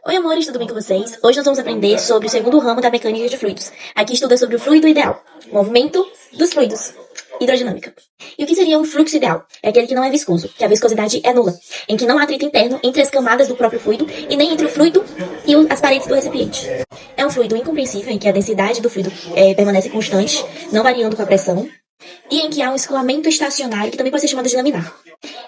Oi amores, tudo bem com vocês? Hoje nós vamos aprender sobre o segundo ramo da mecânica de fluidos. Aqui estuda sobre o fluido ideal, movimento dos fluidos, hidrodinâmica. E o que seria um fluxo ideal? É aquele que não é viscoso, que a viscosidade é nula, em que não há atrito interno entre as camadas do próprio fluido e nem entre o fluido e as paredes do recipiente. É um fluido incompreensível em que a densidade do fluido permanece constante, não variando com a pressão, e em que há um escoamento estacionário, que também pode ser chamado de laminar.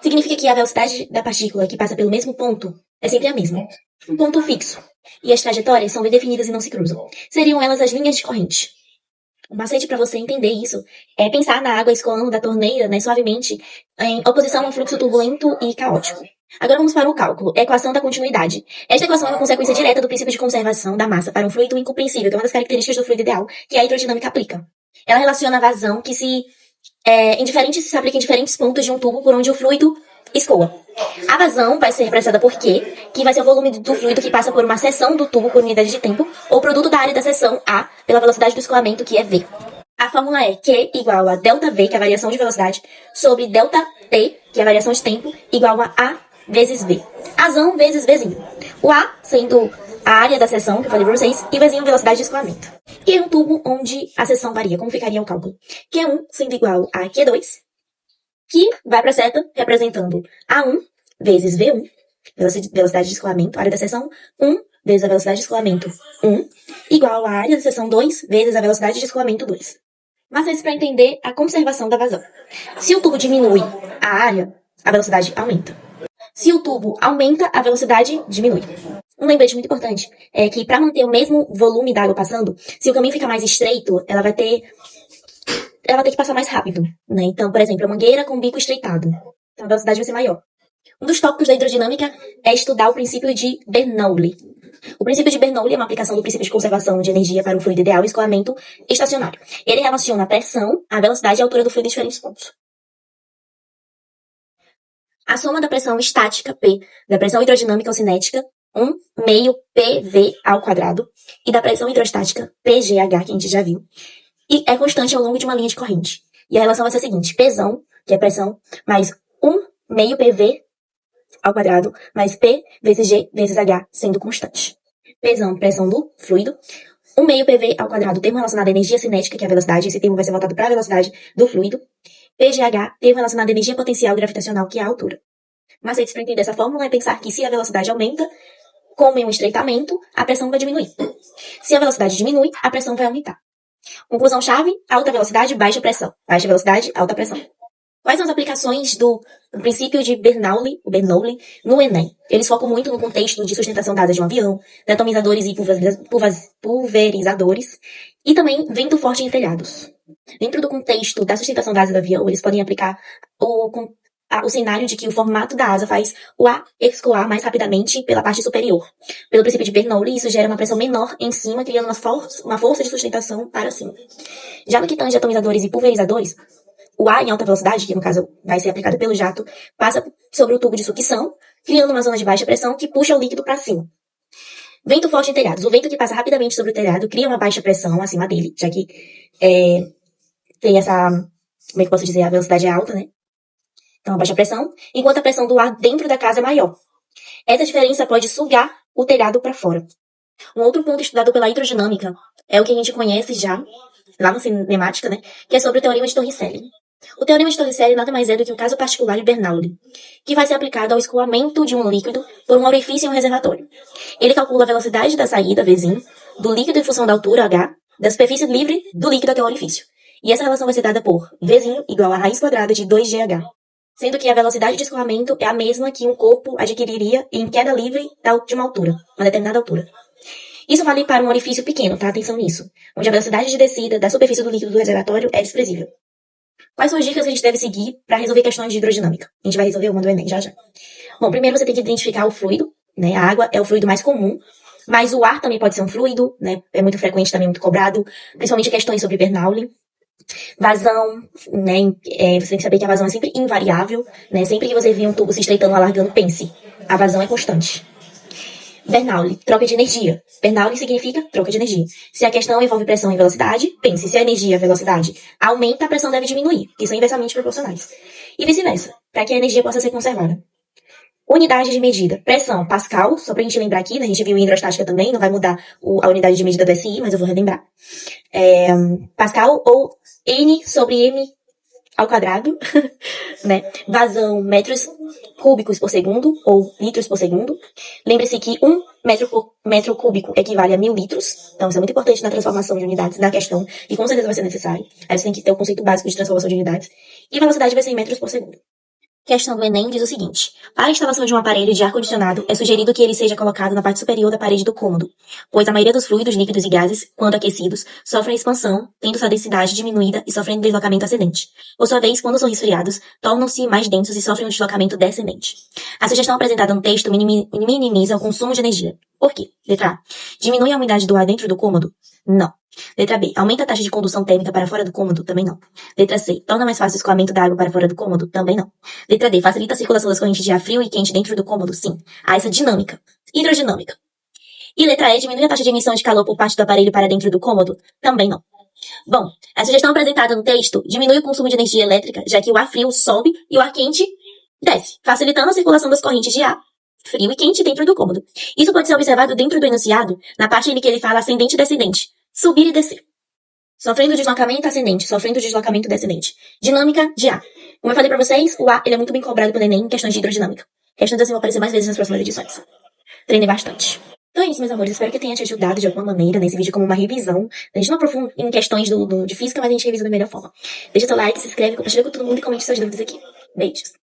Significa que a velocidade da partícula que passa pelo mesmo ponto é sempre a mesma. Um ponto fixo. E as trajetórias são bem definidas e não se cruzam. Seriam elas as linhas de corrente. Um macete para você entender isso é pensar na água escoando da torneira, suavemente, em oposição a um fluxo turbulento e caótico. Agora vamos para o cálculo. Equação da continuidade. Esta equação é uma consequência direta do princípio de conservação da massa para um fluido incompreensível, que é uma das características do fluido ideal, que a hidrodinâmica aplica. Ela relaciona a vazão que se aplica em diferentes pontos de um tubo por onde o fluido escoa. A vazão vai ser representada por Q, que vai ser o volume do fluido que passa por uma seção do tubo por unidade de tempo, ou produto da área da seção A pela velocidade do escoamento, que é V. A fórmula é Q igual a ΔV, que é a variação de velocidade, sobre ΔT, que é a variação de tempo, igual a vezes V. Azão vezes Vzinho. O A sendo a área da seção, que eu falei pra vocês, e Vzinho velocidade de escoamento. E é um tubo onde a seção varia. Como ficaria o cálculo? Q1 sendo igual a Q2, que vai para a seta representando A1 vezes V1, velocidade de escoamento, área da seção 1 vezes a velocidade de escoamento 1, igual a área da seção 2 vezes a velocidade de escoamento 2. Mas isso para entender a conservação da vazão. Se o tubo diminui a área, a velocidade aumenta. Se o tubo aumenta, a velocidade diminui. Um lembrete muito importante é que para manter o mesmo volume d'água passando, se o caminho ficar mais estreito, ela vai ter que passar mais rápido, né? Então, por exemplo, a mangueira com o bico estreitado. Então, a velocidade vai ser maior. Um dos tópicos da hidrodinâmica é estudar o princípio de Bernoulli. O princípio de Bernoulli é uma aplicação do princípio de conservação de energia para um fluido ideal e escoamento estacionário. Ele relaciona a pressão, a velocidade e a altura do fluido em diferentes pontos. A soma da pressão estática, P, da pressão hidrodinâmica ou cinética, 1 meio PV ao quadrado, e da pressão hidrostática, PGH, que a gente já viu, e é constante ao longo de uma linha de corrente. E a relação vai ser a seguinte: Pzão, que é pressão, mais 1 meio PV ao quadrado, mais P vezes G vezes H, sendo constante. Pzão, pressão do fluido. 1 meio PV ao quadrado, termo relacionado à energia cinética, que é a velocidade. Esse termo vai ser voltado para a velocidade do fluido. PGH, termo relacionado à energia potencial gravitacional, que é a altura. Mas para entender essa fórmula é pensar que se a velocidade aumenta, como em um estreitamento, a pressão vai diminuir. Se a velocidade diminui, a pressão vai aumentar. Conclusão-chave: alta velocidade, baixa pressão. Baixa velocidade, alta pressão. Quais são as aplicações do princípio de Bernoulli no Enem? Eles focam muito no contexto de sustentação da asa de um avião, de atomizadores e pulverizadores, e também vento forte em telhados. Dentro do contexto da sustentação da asa do avião, eles podem aplicar o cenário de que o formato da asa faz o ar escoar mais rapidamente pela parte superior. Pelo princípio de Bernoulli, isso gera uma pressão menor em cima, criando uma força de sustentação para cima. Já no que tange atomizadores e pulverizadores, o ar em alta velocidade, que no caso vai ser aplicado pelo jato, passa sobre o tubo de sucção, criando uma zona de baixa pressão que puxa o líquido para cima. Vento forte em telhados. O vento que passa rapidamente sobre o telhado cria uma baixa pressão acima dele, já que tem essa, como é que eu posso dizer, a velocidade é alta, né? Então, a baixa pressão, enquanto a pressão do ar dentro da casa é maior. Essa diferença pode sugar o telhado para fora. Um outro ponto estudado pela hidrodinâmica é o que a gente conhece já, lá na cinemática, né? Que é sobre o teorema de Torricelli. O teorema de Torricelli nada mais é do que um caso particular de Bernoulli, que vai ser aplicado ao escoamento de um líquido por um orifício em um reservatório. Ele calcula a velocidade da saída, Vzinho, do líquido em função da altura, H, da superfície livre do líquido até o orifício. E essa relação vai ser dada por Vzinho igual a raiz quadrada de 2GH. Sendo que a velocidade de escoamento é a mesma que um corpo adquiriria em queda livre de uma altura, uma determinada altura. Isso vale para um orifício pequeno, tá? Atenção nisso, onde a velocidade de descida da superfície do líquido do reservatório é desprezível. Quais são as dicas que a gente deve seguir para resolver questões de hidrodinâmica? A gente vai resolver uma do Enem, já. Bom, primeiro você tem que identificar o fluido, né? A água é o fluido mais comum, mas o ar também pode ser um fluido, né? É muito frequente, também muito cobrado, principalmente questões sobre Bernoulli. Vazão, né? Você tem que saber que a vazão é sempre invariável, né? Sempre que você vir um tubo se estreitando ou alargando, pense, a vazão é constante. Bernoulli, troca de energia. Bernoulli significa troca de energia. Se a questão envolve pressão e velocidade, pense, se a energia e a velocidade aumenta, a pressão deve diminuir, que são inversamente proporcionais. E vice-versa, para que a energia possa ser conservada. Unidade de medida. Pressão, Pascal, só pra gente lembrar aqui, né? A gente viu em hidrostática também, não vai mudar a unidade de medida do SI, mas eu vou relembrar. Pascal ou N sobre M ao quadrado, né? Vazão, metros cúbicos por segundo ou litros por segundo. Lembre-se que 1 metro cúbico equivale a 1000 litros. Então, isso é muito importante na transformação de unidades da questão, e com certeza vai ser necessário. Aí você tem que ter o conceito básico de transformação de unidades. E a velocidade vai ser em metros por segundo. Questão do Enem diz o seguinte: para a instalação de um aparelho de ar-condicionado, é sugerido que ele seja colocado na parte superior da parede do cômodo, pois a maioria dos fluidos, líquidos e gases, quando aquecidos, sofrem expansão, tendo sua densidade diminuída e sofrendo deslocamento ascendente. Por sua vez, quando são resfriados, tornam-se mais densos e sofrem um deslocamento descendente. A sugestão apresentada no texto minimiza o consumo de energia. Por quê? Letra A. Diminui a umidade do ar dentro do cômodo? Não. Letra B. Aumenta a taxa de condução térmica para fora do cômodo? Também não. Letra C. Torna mais fácil o escoamento da água para fora do cômodo? Também não. Letra D. Facilita a circulação das correntes de ar frio e quente dentro do cômodo? Sim. Há essa dinâmica. Hidrodinâmica. E letra E. Diminui a taxa de emissão de calor por parte do aparelho para dentro do cômodo? Também não. Bom, a sugestão apresentada no texto diminui o consumo de energia elétrica, já que o ar frio sobe e o ar quente desce, facilitando a circulação das correntes de ar frio e quente dentro do cômodo. Isso pode ser observado dentro do enunciado, na parte em que ele fala ascendente e descendente. Subir e descer. Sofrendo deslocamento ascendente, sofrendo deslocamento descendente. Dinâmica de ar. Como eu falei pra vocês, o ar ele é muito bem cobrado pelo Enem em questões de hidrodinâmica. Questões assim vão aparecer mais vezes nas próximas edições. Treinei bastante. Então é isso, meus amores. Espero que eu tenha te ajudado de alguma maneira nesse vídeo como uma revisão. A gente não aprofunda em questões de física, mas a gente revisa da melhor forma. Deixa seu like, se inscreve, compartilha com todo mundo e comente suas dúvidas aqui. Beijos.